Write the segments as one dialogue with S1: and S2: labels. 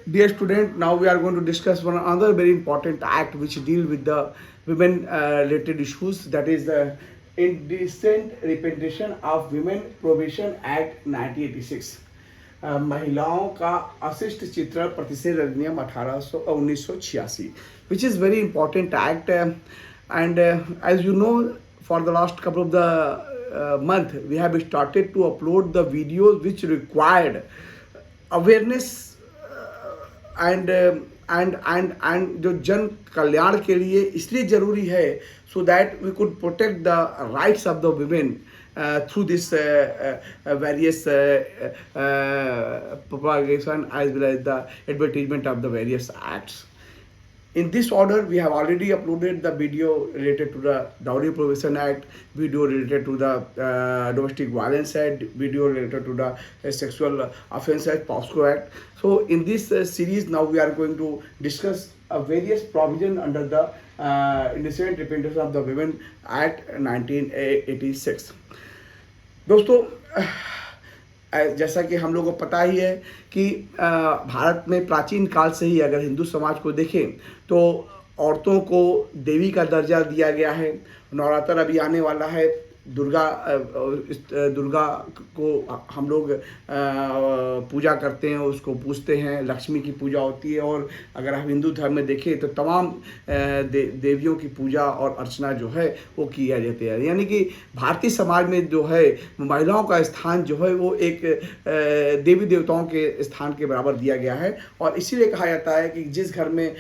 S1: Dear student, now we are going to discuss one another very important act which deal with the women related issues, that is the Indecent Representation of Women Prohibition Act 1986. महिलाओं का अशिष्ट चित्रण प्रतिषेध अधिनियम 1986, which is very important act, and as you know, for the last couple of the month we have started to upload the videos which required awareness and जो जन कल्याण के लिए इसलिए ज़रूरी है, so that we could protect the rights of the women through this various propagation as well as the advertisement of the various acts. In this order, we have already uploaded the video related to the Dowry Prohibition Act, video related to the Domestic Violence Act, video related to the Sexual Offence Act, POSCO Act. So in this series, now we are going to discuss various provision under the Indecent Representation of the Women Act 1986. दोस्तों, जैसा कि हम लोगों को पता ही है कि भारत में प्राचीन काल से ही अगर हिंदू समाज को देखें तो औरतों को देवी का दर्जा दिया गया है। नवरात्र अभी आने वाला है, दुर्गा को हम लोग पूजा करते हैं, उसको पूजते हैं, लक्ष्मी की पूजा होती है। और अगर हम हिंदू धर्म में देखें तो तमाम देवियों की पूजा और अर्चना जो है वो किया जाती है। यानी कि भारतीय समाज में जो है महिलाओं का स्थान जो है वो एक देवी देवताओं के स्थान के बराबर दिया गया है। और इसीलिए कहा जाता है कि जिस घर में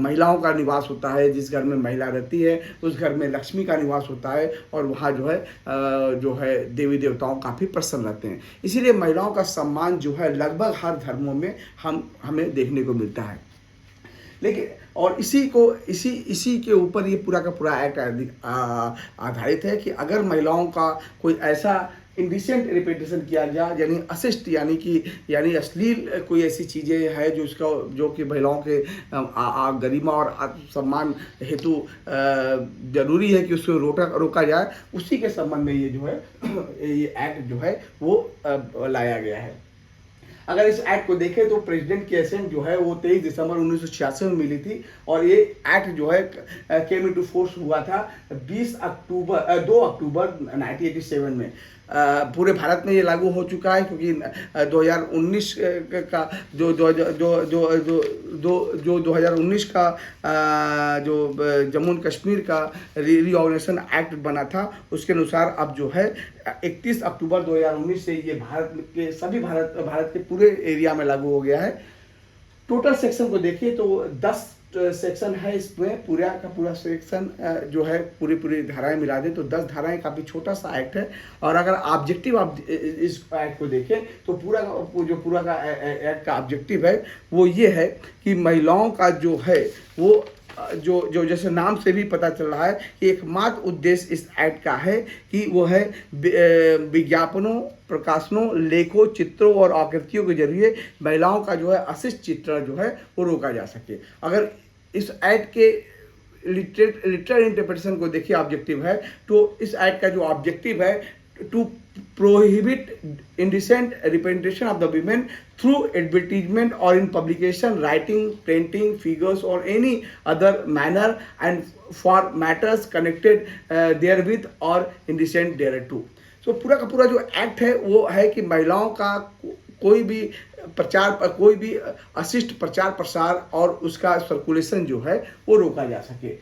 S1: महिलाओं का निवास होता है, जिस घर में महिला रहती है, उस घर में लक्ष्मी का निवास होता है और वहाँ जो है देवी देवताओं काफ़ी प्रसन्न रहते हैं। इसीलिए महिलाओं का सम्मान जो है लगभग हर धर्मों में हमें देखने को मिलता है। लेकिन और इसी के ऊपर ये पूरा का पूरा एक्ट आधारित है कि अगर महिलाओं का कोई ऐसा इंडिसेंट रिप्रेजेंटेशन किया गया, यानी अशिष्ट यानी अश्लील कोई ऐसी चीज़ें है जो कि महिलाओं के गरिमा और सम्मान हेतु जरूरी है कि उसको रोका जाए, उसी के संबंध में ये जो है ये एक्ट जो है वो लाया गया है। अगर इस एक्ट को देखें तो प्रेसिडेंट की एसेंट जो है वो 23 दिसंबर 1986 में मिली थी और ये एक्ट जो है केम इनटू फोर्स हुआ था 2 अक्टूबर 1987 में। पूरे भारत में ये लागू हो चुका है क्योंकि 2019 का जो 2019 का जो जम्मू एंड कश्मीर का रीऑर्गेनाइजेशन एक्ट बना था, उसके अनुसार अब जो है 31 अक्टूबर 2019 से ये भारत के पूरे एरिया में लागू हो गया है। टोटल सेक्शन को देखिए तो 10 सेक्शन है इसमें, पूरा का पूरा सेक्शन जो है पूरी धाराएं मिला दे तो 10 धाराएं, काफ़ी छोटा सा एक्ट है। और अगर ऑब्जेक्टिव आप इस एक्ट को देखें तो पूरा का एक्ट का ऑब्जेक्टिव है वो ये है कि महिलाओं का जो है वो जो जैसे नाम से भी पता चल रहा है कि एकमात्र उद्देश्य इस एक्ट का है कि वो है विज्ञापनों, प्रकाशनों, लेखों, चित्रों और आकृतियों के जरिए महिलाओं का जो है अशिष्ट चित्रण जो है वो रोका जा सके। अगर इस एक्ट के लिटरल इंटरप्रिटेशन को देखिए ऑब्जेक्टिव है तो इस एक्ट का जो ऑब्जेक्टिव है to prohibit indecent representation of the women through advertisement or in publication, writing, printing, figures or any other manner and for matters connected therewith or indecent thereto. So पूरा का पूरा जो एक्ट है वो है कि महिलाओं का कोई भी अशिष्ट प्रचार प्रसार और उसका सर्कुलेशन जो है वो रोका जा सके।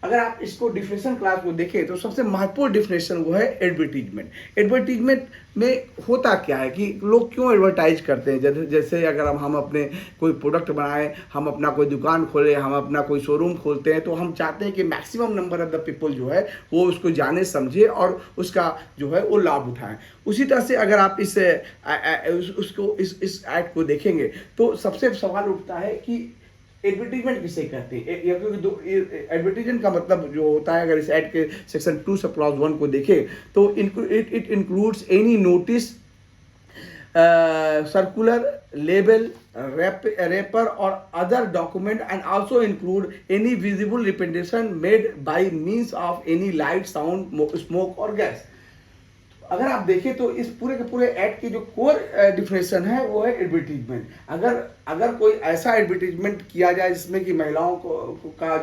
S1: अगर आप इसको डिफिनेशन क्लास को देखें तो सबसे महत्वपूर्ण डिफिनेशन वो है एडवर्टीजमेंट। एडवर्टीजमेंट में होता क्या है कि लोग क्यों एडवर्टाइज करते हैं। जैसे अगर हम अपने कोई प्रोडक्ट बनाएं, हम अपना कोई दुकान खोलें, हम अपना कोई शोरूम खोलते हैं तो हम चाहते हैं कि maximum number of the people जो है वो उसको जाने समझे और उसका जो है वो लाभ उठाएं। उसी तरह से अगर आप इस एक्ट को देखेंगे तो सबसे सवाल उठता है कि एडवर्टीजमेंट किसे कहते हैं, क्योंकि एडवर्टीजमेंट का मतलब जो होता है, अगर इस एक्ट के सेक्शन 2 सब क्लॉज 1 को देखें तो it includes any notice, circular, label, wrapper और other document and also include any visible representation made by means of any light, sound, smoke और गैस। अगर आप देखें तो इस पूरे के पूरे ऐड की जो कोर डिफिनेशन है वो है एडवर्टीजमेंट। अगर अगर कोई ऐसा एडवर्टीजमेंट किया जाए जिसमें कि महिलाओं का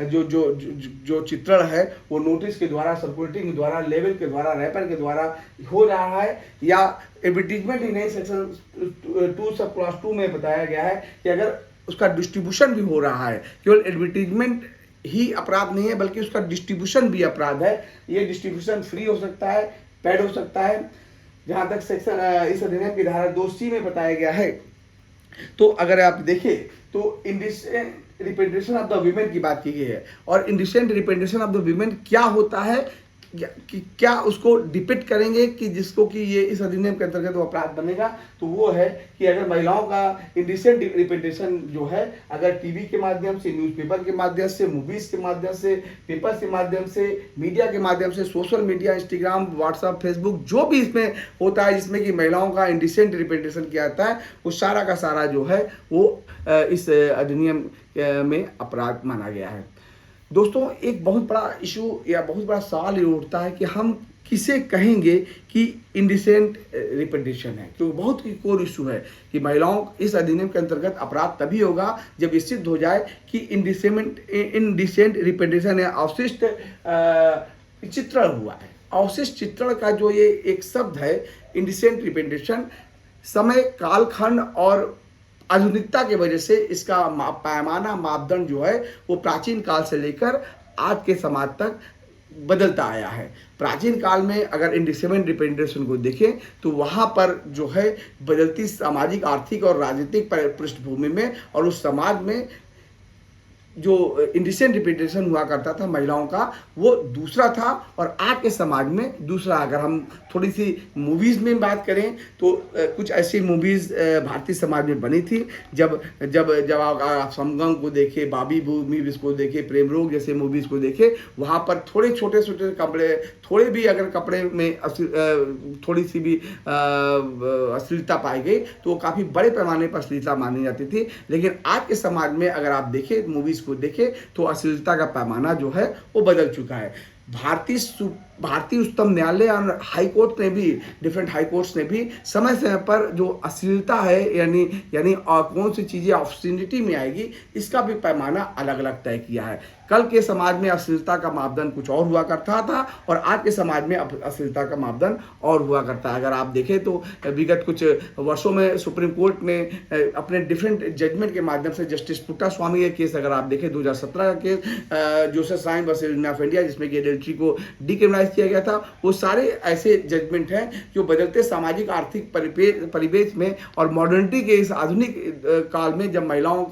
S1: जो चित्रण है वो नोटिस के द्वारा, सर्कुलेटिंग के द्वारा, लेवल के द्वारा, रैपर के द्वारा हो रहा है, या एडवर्टीजमेंट ही नहीं, सेक्शन 2 सब क्लास 2 में बताया गया है कि अगर उसका डिस्ट्रीब्यूशन भी हो रहा है, केवल एडवर्टीजमेंट ही अपराध नहीं है बल्कि उसका डिस्ट्रीब्यूशन भी अपराध है। ये डिस्ट्रीब्यूशन फ्री हो सकता है, पेड हो सकता है, जहां तक सेक्शन इस अधिनियम की धारा 2C में बताया गया है। तो अगर आप देखें तो indecent representation of the women की बात की गई है, और indecent representation of the women क्या होता है, क्या उसको डिपिक्ट करेंगे कि जिसको कि ये इस अधिनियम के अंतर्गत वो अपराध बनेगा, तो वो है कि अगर महिलाओं का इंडिसेंट रिप्रेजेंटेशन जो है अगर टीवी के माध्यम से, न्यूज़पेपर के माध्यम से, मूवीज के माध्यम से, पेपर के माध्यम से, मीडिया के माध्यम से, social media, Instagram, WhatsApp, Facebook, जो भी इसमें होता है जिसमें कि महिलाओं का इंडिसेंट रिप्रेजेंटेशन किया जाता है, वो सारा का सारा जो है वो इस अधिनियम में अपराध माना गया है। दोस्तों, एक बहुत बड़ा इशू या बहुत बड़ा सवाल ये उठता है कि हम किसे कहेंगे कि इंडिसेंट रिप्रेजेंटेशन है, क्योंकि बहुत ही कोर इशू है कि महिलाओं इस अधिनियम के अंतर्गत अपराध तभी होगा जब ये सिद्ध हो जाए कि इंडिसेंट रिप्रेजेंटेशन या अवशिष्ट चित्रण हुआ है। अवशिष्ट चित्रण का जो ये एक शब्द है इंडिसेंट रिप्रेजेंटेशन, समय, कालखंड और आधुनिकता की वजह से इसका पैमाना, मापदंड जो है वो प्राचीन काल से लेकर आज के समाज तक बदलता आया है। प्राचीन काल में अगर इंडिसेंट रिप्रेजेंटेशन को देखें तो वहाँ पर जो है बदलती सामाजिक, आर्थिक और राजनीतिक पृष्ठभूमि में और उस समाज में जो इंडिसेंट रिप्रेजेंटेशन हुआ करता था महिलाओं का, वो दूसरा था, और आज के समाज में दूसरा। अगर हम थोड़ी सी मूवीज़ में बात करें तो कुछ ऐसी मूवीज़ भारतीय समाज में बनी थी, जब जब जब आप समगम को देखें, बाबी मूवीज़ को देखें, प्रेम रोग जैसे मूवीज़ को देखें, वहाँ पर थोड़े छोटे छोटे कपड़े, थोड़े भी अगर कपड़े में थोड़ी सी भी अश्लीलता पाई गई तो वो काफ़ी बड़े पैमाने पर अश्लीलता मानी जाती थी। लेकिन आज के समाज में अगर आप देखें, मूवीज़ को देखें, तो अश्लीलता का पैमाना जो है वो बदल चुका है। भारतीय उच्चतम न्यायालय और हाई कोर्ट ने भी, डिफरेंट हाई कोर्ट्स ने भी समय समय पर जो अश्लीलता है यानी कौन सी चीज़ें ऑब्स्टिनिटी में आएगी, इसका भी पैमाना अलग अलग तय किया है। कल के समाज में अश्लीलता का मापदंड कुछ और हुआ करता था और आज के समाज में अश्लीलता का मापदंड और हुआ करता है। अगर आप देखें तो विगत कुछ वर्षों में सुप्रीम कोर्ट ने अपने डिफरेंट जजमेंट के माध्यम से, जस्टिस पुट्टास्वामी का केस अगर आप देखें 2017 का case, Joseph Shine versus union of India, जिसमें कि एडल्ट्री को डिक्रिमिनलाइज किया गया था, वो सारे ऐसे जजमेंट हैं जो बदलते सामाजिक आर्थिक परिवेश में और मॉडर्निटी के इस आधुनिक काल में जब महिलाओं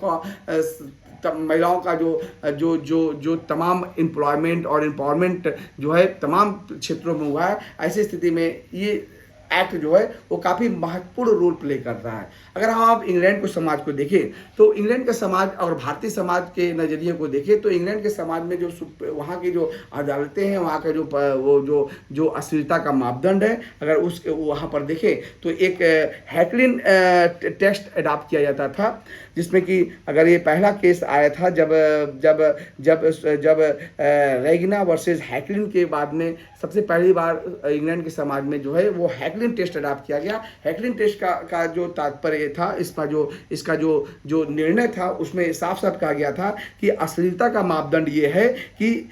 S1: का जो तमाम एम्प्लॉयमेंट और एम्पावरमेंट जो है तमाम क्षेत्रों में हुआ है, ऐसी स्थिति में ये एक्ट जो है वो काफ़ी महत्वपूर्ण रोल प्ले करता है। अगर हम आप इंग्लैंड के समाज को देखें तो इंग्लैंड का समाज और भारतीय समाज के नज़रिए को देखें तो इंग्लैंड के समाज में जो वहाँ की जो अदालतें हैं, वहाँ का जो अश्लीलता का मापदंड है, अगर उसके वहाँ पर देखें तो एक हैकलिन टेस्ट अडॉप्ट किया जाता था, जिसमें कि अगर ये पहला केस आया था जब रेगिना वर्सेस हैकलिन के बाद में सबसे पहली बार इंग्लैंड के समाज में जो है वो हैकलिन टेस्ट अडॉप्ट किया गया। हैकलिन टेस्ट का जो तात्पर्य था, इसका जो निर्णय था, उसमें साफ साफ कहा गया था कि अश्लीलता का मापदंड ये है कि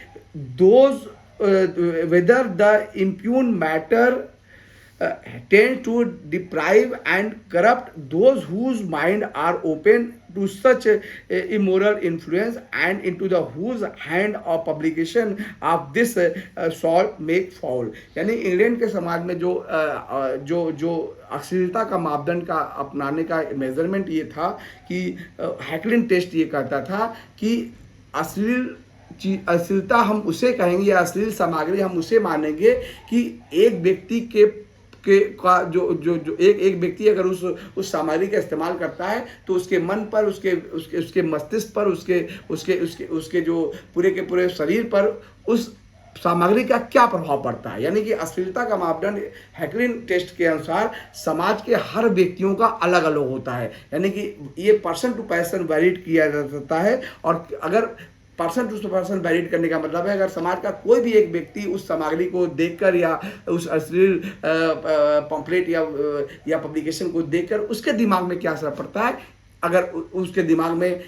S1: whether the impugned matter tend to deprive and corrupt those whose mind are open to such immoral influence and into the whose hand of publication of this shall make foul। यानी इंग्लैंड के समाज में जो अश्लीलता का मापदंड का अपनाने का मेजरमेंट ये था कि हैकलिन टेस्ट ये कहता था कि अश्लीलता हम उसे कहेंगे या अश्लील सामग्री हम उसे मानेंगे कि एक व्यक्ति का जो एक व्यक्ति अगर उस सामग्री का इस्तेमाल करता है तो उसके मन पर, उसके मस्तिष्क पर, उसके जो पूरे के पूरे शरीर पर उस सामग्री का क्या प्रभाव पड़ता है। यानी कि अश्लीलता का मापदंड हैकलिन टेस्ट के अनुसार समाज के हर व्यक्तियों का अलग अलग होता है, यानी कि ये पर्सन टू पर्सन वैलिड किया जा सकता है। और अगर पर्सन टू पर्सन वैलिड करने का मतलब है, अगर समाज का कोई भी एक व्यक्ति उस सामग्री को देखकर या उस अश्लील पम्पलेट या पब्लिकेशन को देखकर उसके दिमाग में क्या असर पड़ता है, अगर उसके दिमाग में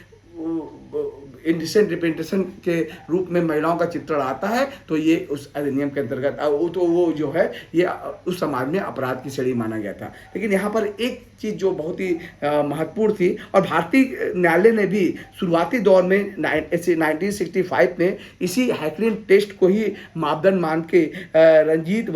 S1: इंडिसेंट रिप्रेजेंटेशन के रूप में महिलाओं का चित्रण आता है तो ये उस अधिनियम के अंतर्गत वो जो है ये उस समाज में अपराध की श्रेणी माना गया था। लेकिन यहाँ पर एक चीज़ जो बहुत ही महत्वपूर्ण थी, और भारतीय न्यायालय ने भी शुरुआती दौर में 1965 में इसी हैकलिन टेस्ट को ही मापदंड मान के Ranjit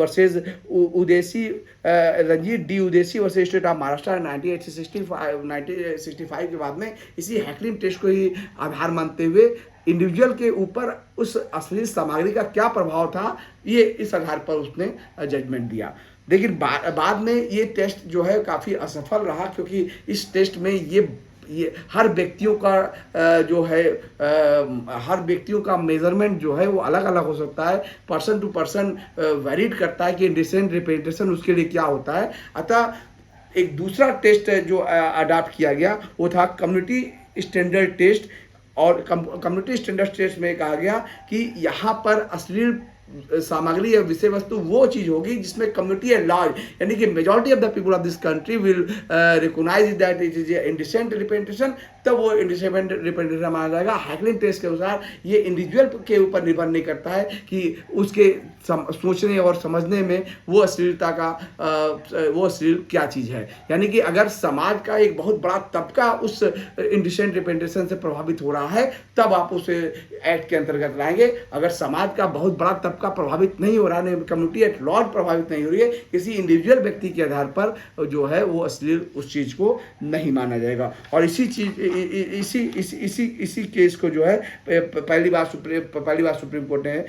S1: D Udeshi versus state of Maharashtra 1965 के बाद में इसी हैकलिन टेस्ट को ही आधार मानते हुए इंडिविजुअल के ऊपर उस अश्लील सामग्री का क्या प्रभाव था, ये इस आधार पर उसने जजमेंट दिया। लेकिन बाद में ये टेस्ट जो है काफ़ी असफल रहा, क्योंकि इस टेस्ट में ये हर व्यक्तियों का जो है हर व्यक्तियों का मेजरमेंट जो है वो अलग अलग हो सकता है, पर्सन टू पर्सन वेरीड करता है कि इंडिसेंट रिप्रेजेंटेशन उसके लिए क्या होता है। अतः एक दूसरा टेस्ट जो अडॉप्ट किया गया वो था कम्युनिटी स्टैंडर्ड टेस्ट, और कम्युनिटी स्टैंडर्ड टेस्ट में कहा गया कि यहाँ पर अश्लील सामग्री या विषय वस्तु वो चीज़ होगी जिसमें कम्युनिटी एट लार्ज, यानी कि majority of the people of this country will recognise that it is indecent representation, तब वो इंडिसेंट रिप्रेजेंटेशन माना जाएगा। हैकलिन टेस्ट के अनुसार ये इंडिविजुअल के ऊपर निर्भर नहीं करता है कि उसके सोचने और समझने में वो अश्लीलता का वो अश्लील क्या चीज़ है। यानी कि अगर समाज का एक बहुत बड़ा तबका उस इंडिसेंट रिप्रेजेंटेशन से प्रभावित हो रहा है तब आप उसे एक्ट के अंतर्गत लाएंगे। अगर समाज का बहुत बड़ा तबका प्रभावित नहीं हो रहा है, कम्युनिटी एट लार्ज प्रभावित नहीं हो रही है, किसी इंडिविजुअल व्यक्ति के आधार पर जो है वो अश्लील उस चीज़ को नहीं माना जाएगा। और इसी केस को जो है पहली बार सुप्रीम कोर्ट ने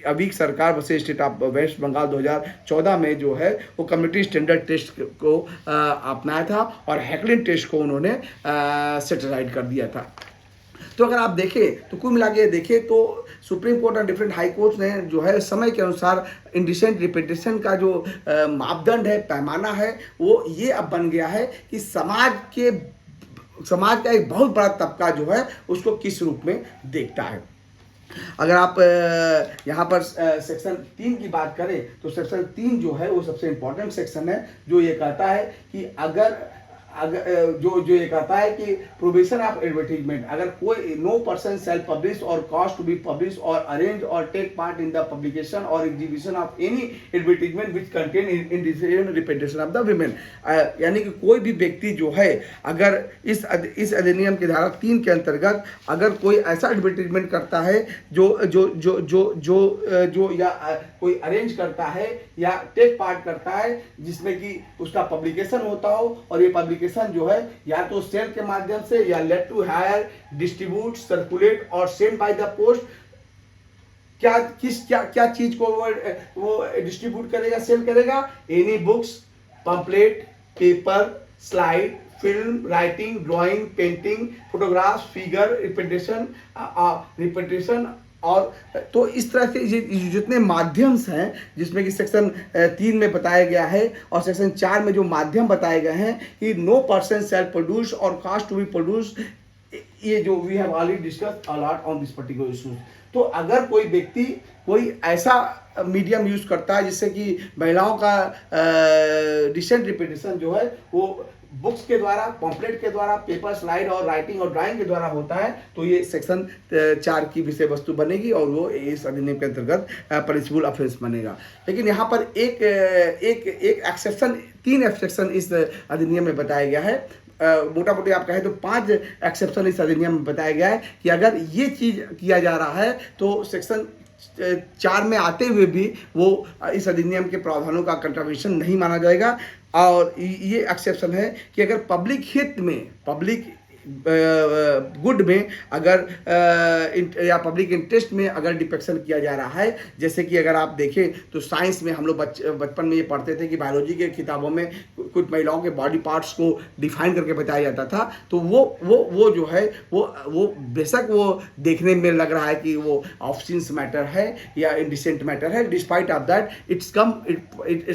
S1: अभी Sarkar versus state of West Bengal 2014 में जो है वो कम्युनिटी स्टैंडर्ड टेस्ट को अपनाया था और हैकलिन टेस्ट को उन्होंने सेटिसाइड कर दिया था। तो अगर आप देखें तो कुल मिला के देखें तो सुप्रीम कोर्ट और डिफरेंट हाई कोर्ट ने जो है समय के अनुसार इंडिसेंट रिप्रेजेंटेशन का जो मापदंड है, पैमाना है, वो ये अब बन गया है कि समाज का एक बहुत बड़ा तबका जो है उसको किस रूप में देखता है। अगर आप यहाँ पर सेक्शन 3 की बात करें तो सेक्शन 3 जो है वो सबसे इम्पोर्टेंट सेक्शन है, जो ये कहता है कि अगर जो ये कहता है कि प्रोविजन ऑफ एडवर्टीजमेंट, अगर कोई नो पर्सन सेल पब्लिश और कॉस्ट टू बी पब्लिश और अरेंज और take part in the publication और exhibition of any advertisement which contain indecent representation of the women, यानी कि कोई भी व्यक्ति जो है अगर इस अधिनियम की धारा 3 के अंतर्गत अगर कोई ऐसा एडवर्टीजमेंट करता है जो या कोई अरेंज करता है या टेक पार्ट करता है जिसमें कि उसका पब्लिकेशन होता हो, और ये पब्लिकेशन जो है या तो सेल के माध्यम से या let to hire, distribute, circulate और सेंड बाय द पोस्ट, क्या चीज को वो डिस्ट्रीब्यूट करेगा, सेल करेगा, any books, pamphlet, paper, slide, film, writing, drawing, painting, photograph, figure, representation और तो इस तरह से जितने माध्यम्स हैं जिसमें कि सेक्शन 3 में बताया गया है और सेक्शन 4 में जो माध्यम बताए गए हैं कि नो पर्सन शैल प्रोड्यूस और कास्ट टू बी प्रोड्यूस, ये जो we have already discussed a lot on this particular issues. तो अगर कोई व्यक्ति कोई ऐसा मीडियम यूज करता है जिससे कि महिलाओं का डिसेंट रिप्रेजेंटेशन जो है वो बुक्स के द्वारा, पॉम्पलेट के द्वारा, पेपर, स्लाइड और राइटिंग और ड्राइंग के द्वारा होता है, तो ये सेक्शन 4 की विषय वस्तु बनेगी और वो इस अधिनियम के अंतर्गत पनिशेबल ऑफेंस बनेगा। लेकिन यहाँ पर एक एक्सेप्शन, 3 एक्सेप्शन इस अधिनियम में बताया गया है। मोटा मोटी आप कहें तो 5 एक्सेप्शन इस अधिनियम में बताया गया है कि अगर ये चीज़ किया जा रहा है तो सेक्शन 4 में आते हुए भी वो इस अधिनियम के प्रावधानों का कंट्रावेंशन नहीं माना जाएगा। और ये एक्सेप्शन है कि अगर पब्लिक हित में, पब्लिक गुड में अगर या पब्लिक इंटरेस्ट में अगर डिपेक्शन किया जा रहा है, जैसे कि अगर आप देखें तो साइंस में हम लोग बचपन में ये पढ़ते थे कि बायोलॉजी के किताबों में कुछ महिलाओं के बॉडी पार्ट्स को डिफाइन करके बताया जाता था, तो वो जो है वो बेशक वो देखने में लग रहा है कि वो ऑफसिंस मैटर है या इंडिसेंट मैटर है, despite of that it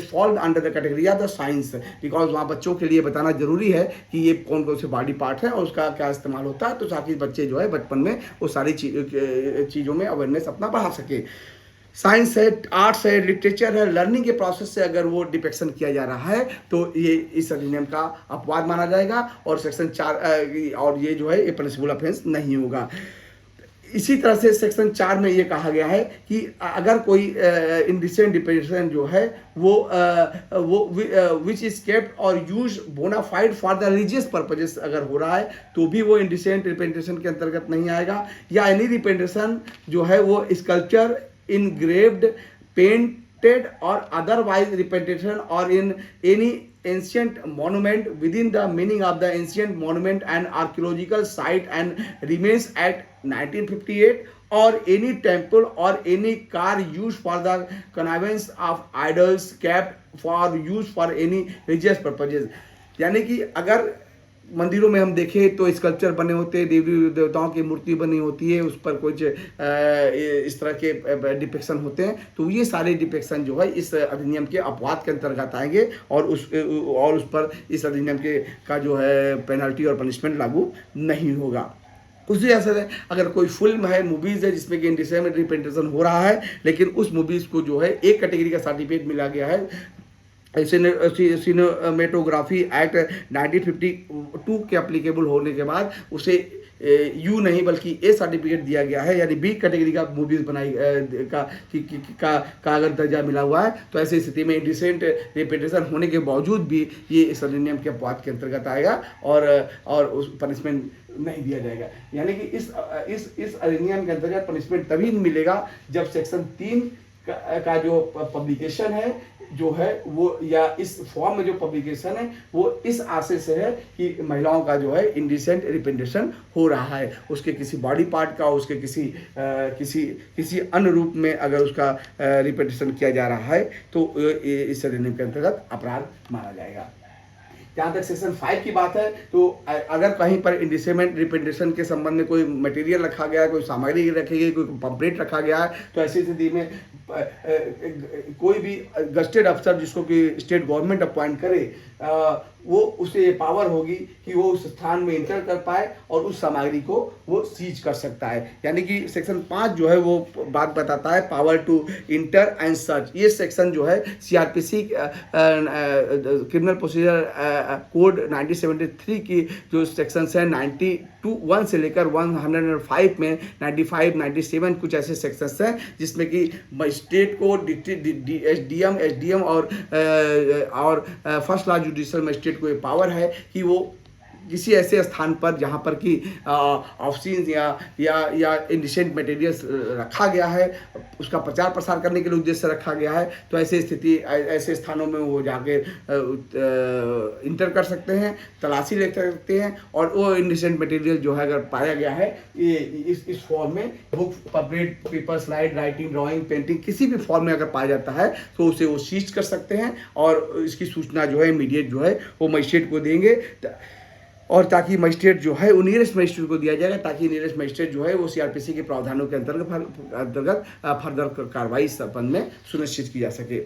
S1: fall under the category of the science, because वहाँ बच्चों के लिए बताना जरूरी है कि ये कौन कौन से बॉडी पार्ट है और उसका का क्या इस्तेमाल होता है, तो ताकि बच्चे जो है बचपन में वो सारी चीज़ों में अवेयरनेस अपना बढ़ा सके। साइंस है, आर्ट्स है, लिटरेचर है, लर्निंग के प्रोसेस से अगर वो डिपिक्शन किया जा रहा है तो ये इस अधिनियम का अपवाद माना जाएगा और सेक्शन 4 और ये जो है ये पनिशेबल ऑफेंस नहीं होगा। इसी तरह से सेक्शन 4 में ये कहा गया है कि अगर कोई इंडिसेंट डिपेंडेशन जो है वो विच इज केप्ट और use bona fide for the religious purposes अगर हो रहा है तो भी वो इंडिसेंट रिप्रेजेंटेशन के अंतर्गत नहीं आएगा। या एनी रिप्रेजेंटेशन जो है वो sculpture, engraved, painted or otherwise representation or in any ancient monument within the meaning of the ancient monument and archaeological site and remains at 1958 or any temple or any car used for the connivance of idols kept for use for any religious purposes। यानी कि अगर मंदिरों में हम देखें तो sculpture बने होते हैं, देवी देवताओं की मूर्ति बनी होती है, उस पर कुछ इस तरह के डिपिक्शन होते हैं, तो ये सारे डिपिक्शन जो है इस अधिनियम के अपवाद के अंतर्गत आएंगे और उस पर इस अधिनियम के का जो है पेनल्टी और पनिशमेंट लागू नहीं होगा। उसी तरह से अगर कोई फिल्म है, मूवीज़ है जिसमें कि इंडिसेंट रिप्रेजेंटेशन हो रहा है लेकिन उस मूवीज़ को जो है एक कैटेगरी का सर्टिफिकेट मिला गया है, सिनेमेटोग्राफी एक्ट 1952 के एप्लीकेबल होने के बाद उसे यू नहीं बल्कि ए सर्टिफिकेट दिया गया है, यानी बी कैटेगरी का मूवीज बनाई का अगर दर्जा मिला हुआ है तो ऐसी स्थिति में इंडिसेंट रिप्रेजेंटेशन होने के बावजूद भी ये इस अधिनियम के अपवाद के अंतर्गत आएगा और उस पनिशमेंट नहीं दिया जाएगा। यानी कि इस अधिनियम के अंतर्गत पनिशमेंट तभी मिलेगा जब सेक्शन 3 का जो पब्लिकेशन है जो है वो या इस फॉर्म में जो पब्लिकेशन है वो इस आशय से है कि महिलाओं का जो है इंडिसेंट रिप्रेजेंटेशन हो रहा है, उसके किसी बॉडी पार्ट का, उसके किसी अन्य रूप में अगर उसका रिप्रेजेंटेशन किया जा रहा है तो इस अधिनियम के अंतर्गत अपराध माना जाएगा। जहाँ तक सेक्शन 5 की बात है तो अगर कहीं पर इंडिसेंट रिप्रेजेंटेशन के संबंध में कोई मटेरियल रखा गया है, कोई सामग्री रखी गई, कोई पंपलेट रखा गया है, तो ऐसी स्थिति में कोई भी गस्टेड अफसर जिसको कि स्टेट गवर्नमेंट अपॉइंट करे वो उसे ये पावर होगी कि वो उस स्थान में इंटर कर पाए और उस सामग्री को वो सीज कर सकता है। यानी कि सेक्शन 5 जो है वो बात बताता है power to enter and search. ये सेक्शन जो है सीआरपीसी क्रिमिनल प्रोसीजर कोड 1973 की जो सेक्शंस हैं 91 से लेकर 105 में 95, 97 कुछ ऐसे सेक्शंस हैं जिसमें कि मजिस्ट्रेट को एसडीएम और फर्स्ट क्लास जुडिशियल मजिस्ट्रेट को ये पावर है कि वो किसी ऐसे स्थान पर जहाँ पर कि ऑफसीन्स या इंडिसेंट मटेरियल्स रखा गया है उसका प्रचार प्रसार करने के लिए उद्देश्य से रखा गया है, तो ऐसे स्थानों में वो जाके इंटर कर सकते हैं, तलाशी ले सकते हैं और वो इंडिसेंट मटेरियल जो है अगर पाया गया है ये इस फॉर्म में book, public paper, slide, writing, drawing, painting किसी भी फॉर्म में अगर पाया जाता है तो उसे वो सीज कर सकते हैं और इसकी सूचना जो है इमीडिएट जो है वो मजिस्ट्रेट को देंगे और ताकि मजिस्ट्रेट जो है वो नियरेस्ट मजिस्ट्रेट को दिया जाएगा ताकि नियरेस्ट मजिस्ट्रेट जो है वो सीआरपीसी के प्रावधानों के अंतर्गत फर्दर कार्रवाई इस संबंध में सुनिश्चित की जा सके।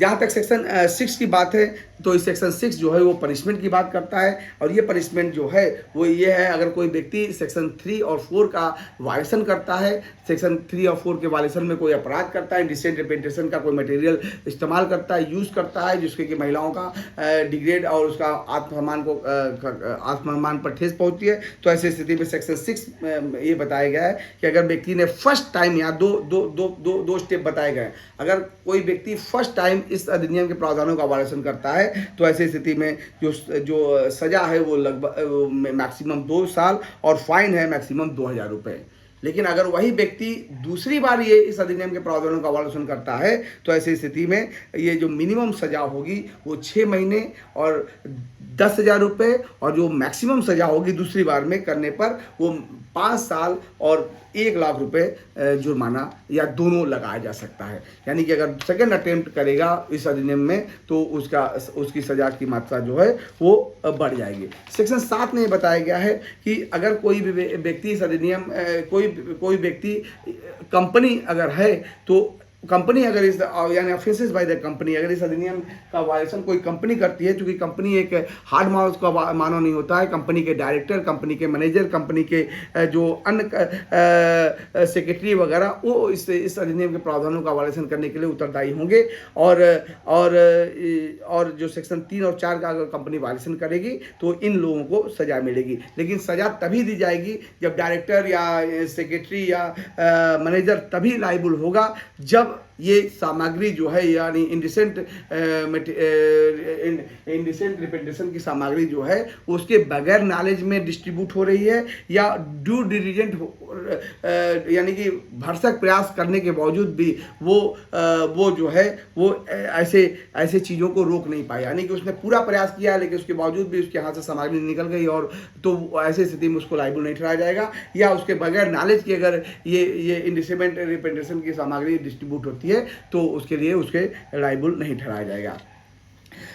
S1: जहाँ तक सेक्शन 6 की बात है तो इस सेक्शन 6 जो है वो पनिशमेंट की बात करता है और ये पनिशमेंट जो है वो ये है अगर कोई व्यक्ति सेक्शन 3 और 4 का वायलेशन करता है, सेक्शन 3 और 4 के वायलेशन में कोई अपराध करता है, इंडिसेंट रिप्रेजेंटेशन का कोई मटेरियल इस्तेमाल करता है, यूज़ करता है जिसके कि महिलाओं का डिग्रेड और उसका आत्मसम्मान पर ठेस पहुँचती है, तो ऐसी स्थिति में सेक्शन 6 ये बताया गया है कि अगर व्यक्ति ने फर्स्ट टाइम यहाँ दो स्टेप बताए गए, अगर कोई व्यक्ति फर्स्ट टाइम इस अधिनियम के प्रावधानों का वायलेशन करता है तो ऐसी स्थिति में जो सजा है वो लगभग मैक्सिमम 2 साल और फाइन है मैक्सिमम 2000 रुपये। लेकिन अगर वही व्यक्ति दूसरी बार ये इस अधिनियम के प्रावधानों का वायलेशन करता है तो ऐसी स्थिति में ये जो मिनिमम सजा होगी वो 6 महीने और 10,000 रुपये और जो मैक्सिमम सजा होगी दूसरी बार में करने पर वो 5 साल और 1 लाख रुपए जुर्माना या दोनों लगाया जा सकता है। यानी कि अगर सेकेंड अटेम्प्ट करेगा इस अधिनियम में तो उसकी सजा की मात्रा जो है वो बढ़ जाएगी। सेक्शन 7 में बताया गया है कि अगर कोई भी व्यक्ति इस अधिनियम कोई व्यक्ति कंपनी अगर है तो कंपनी अगर इस यानी ऑफेंसेस बाय द कंपनी, अगर इस अधिनियम का वायलेशन कोई कंपनी करती है, चूंकि कंपनी एक हार्ड माउस का मानव नहीं होता है, कंपनी के डायरेक्टर, कंपनी के मैनेजर, कंपनी के जो अन्य सेक्रेटरी वगैरह, वो इस अधिनियम के प्रावधानों का वायलेशन करने के लिए उत्तरदायी होंगे। और जो सेक्शन 3 और 4 का अगर कंपनी वायलेशन करेगी तो इन लोगों को सजा मिलेगी। लेकिन सजा तभी दी जाएगी जब डायरेक्टर या सेक्रेटरी या मैनेजर तभी लायबल होगा जब ये सामग्री जो है यानी इंडिसेंट रिप्रेजेंटेशन की सामग्री जो है उसके बगैर नॉलेज में डिस्ट्रीब्यूट हो रही है, या ड्यू डिलिजेंट यानी कि भरसक प्रयास करने के बावजूद भी वो जो है वो ऐसे चीज़ों को रोक नहीं पाया, यानी कि उसने पूरा प्रयास किया लेकिन उसके बावजूद भी उसके हाथ से सामग्री निकल गई, और तो ऐसे स्थिति में उसको लायबल नहीं ठहराया जाएगा। या उसके बगैर नॉलेज की अगर ये इंडिसेंट रिप्रेजेंटेशन की सामग्री डिस्ट्रीब्यूट होती है तो उसके लिए उसके लायबल नहीं ठहराया जाएगा।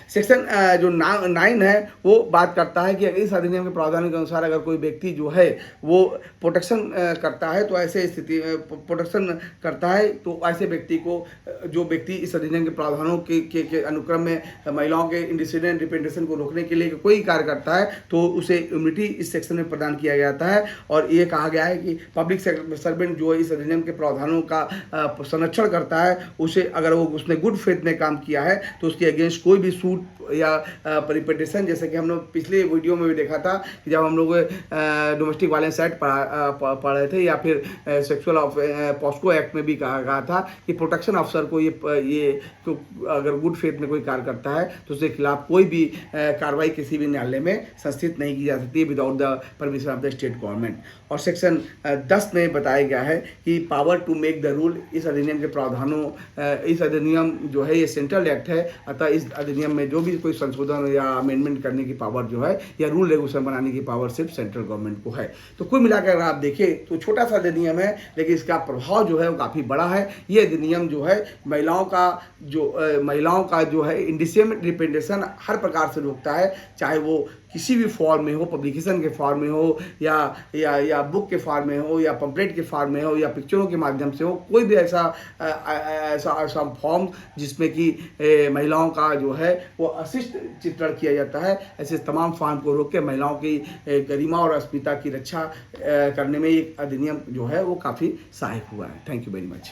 S1: सेक्शन जो 9 है वो बात करता है कि इस अधिनियम के प्रावधानों के अनुसार अगर कोई व्यक्ति जो है वो प्रोटेक्शन करता है तो ऐसे स्थिति प्रोटेक्शन करता है तो ऐसे व्यक्ति को, जो व्यक्ति इस अधिनियम के प्रावधानों के अनुक्रम में महिलाओं के इंडिसेंट रिप्रेजेंटेशन को रोकने के लिए कोई कार्य करता है तो उसे इम्यूनिटी इस सेक्शन में प्रदान किया जाता है। और ये कहा गया है कि पब्लिक सर्वेंट जो इस अधिनियम के प्रावधानों का संरक्षण करता है, उसे अगर उसने गुड फेथ में काम किया है तो उसके अगेंस्ट कोई भी सूट या रिप्रेजेंटेशन, जैसे कि हम लोग पिछले वीडियो में भी देखा था कि जब हम लोग डोमेस्टिक वायलेंस एक्ट पढ़ रहे थे, या फिर सेक्सुअल पॉस्को एक्ट में भी कहा था कि प्रोटेक्शन ऑफिसर को ये तो अगर गुड फेथ में कोई कार्य करता है तो उसके खिलाफ कोई भी कार्रवाई किसी भी न्यायालय में संस्थित नहीं की जा सकती without the permission of the state government. और सेक्शन 10 में बताया गया है कि power to make the rule, इस अधिनियम के प्रावधानों, इस अधिनियम जो है ये सेंट्रल एक्ट है, अतः इस अधिनियम में जो भी कोई संशोधन या अमेंडमेंट करने की पावर जो है या रूल रेगुलेशन बनाने की पावर सिर्फ सेंट्रल गवर्नमेंट को है। तो कुल मिलाकर अगर आप देखें तो छोटा सा अधिनियम है लेकिन इसका प्रभाव जो है वो काफ़ी बड़ा है। ये अधिनियम जो है महिलाओं का जो है इंडिसेंट रिप्रेजेंटेशन हर प्रकार से रोकता है, चाहे वो किसी भी फॉर्म में हो, पब्लिकेशन के फॉर्म में हो या बुक के फॉर्म में हो या पम्पलेट के फॉर्म में हो या पिक्चरों के माध्यम से हो, कोई भी ऐसा फॉर्म जिसमें कि महिलाओं का जो है वो अशिष्ट चित्रण किया जाता है, ऐसे तमाम फॉर्म को रोक के महिलाओं की गरिमा और अस्मिता की रक्षा करने में एक अधिनियम जो है वो काफ़ी सहायक हुआ है। Thank you very much.